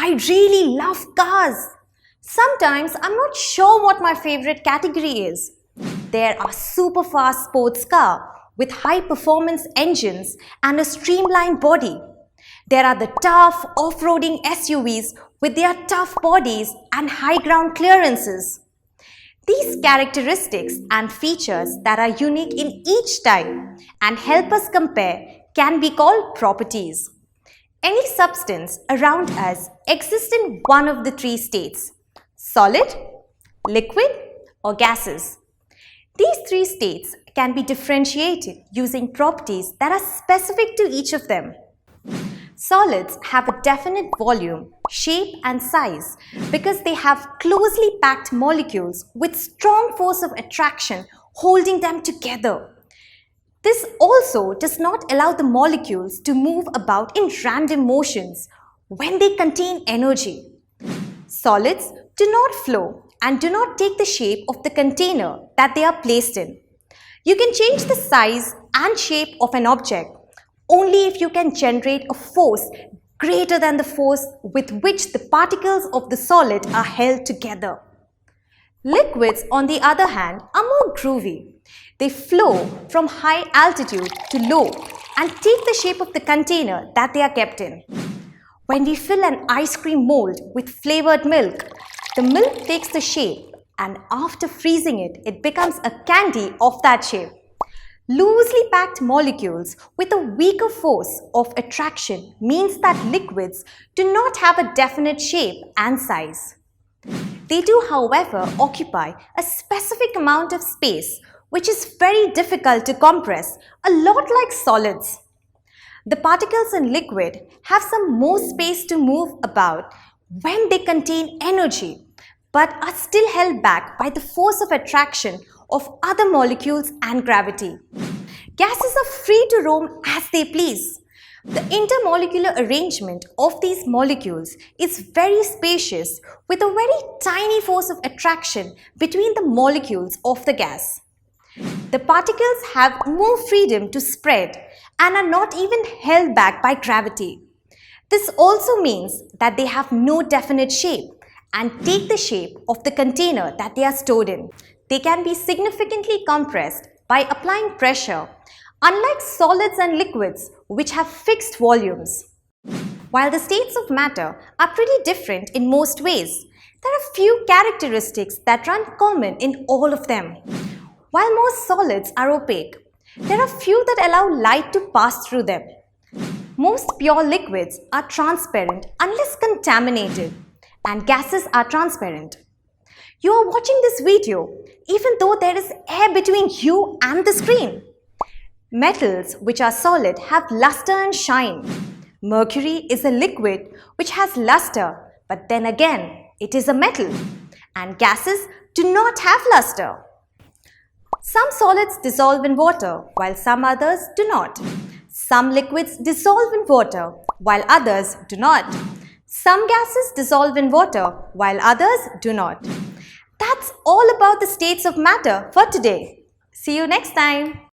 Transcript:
I really love cars. Sometimes I'm not sure what my favorite category is. There are super fast sports cars with high performance engines and a streamlined body. There are the tough off-roading SUVs with their tough bodies and high ground clearances. These characteristics and features that are unique in each type and help us compare can be called properties. Any substance around us exists in one of the three states: solid, liquid, or gases. These three states can be differentiated using properties that are specific to each of them. Solids have a definite volume, shape and size because they have closely packed molecules with strong force of attraction holding them together. This also does not allow the molecules to move about in random motions when they contain energy. Solids do not flow and do not take the shape of the container that they are placed in. You can change the size and shape of an object only if you can generate a force greater than the force with which the particles of the solid are held together. Liquids, on the other hand, are more groovy. They flow from high altitude to low and take the shape of the container that they are kept in. When we fill an ice cream mold with flavored milk, the milk takes the shape, and after freezing it, it becomes a candy of that shape. Loosely packed molecules with a weaker force of attraction means that liquids do not have a definite shape and size. They do, however, occupy a specific amount of space, which is very difficult to compress, a lot like solids. The particles in liquid have some more space to move about when they contain energy, but are still held back by the force of attraction of other molecules and gravity. Gases are free to roam as they please. The intermolecular arrangement of these molecules is very spacious with a very tiny force of attraction between the molecules of the gas. The particles have more freedom to spread and are not even held back by gravity. This also means that they have no definite shape and take the shape of the container that they are stored in. They can be significantly compressed by applying pressure, unlike solids and liquids which have fixed volumes. While the states of matter are pretty different in most ways, there are few characteristics that run common in all of them. While most solids are opaque, there are few that allow light to pass through them. Most pure liquids are transparent unless contaminated, and gases are transparent. You are watching this video even though there is air between you and the screen. Metals which are solid have luster and shine. Mercury is a liquid which has luster, but then again it is a metal. And gases do not have luster. Some solids dissolve in water while some others do not. Some liquids dissolve in water while others do not. Some gases dissolve in water while others do not. That's all about the states of matter for today. See you next time.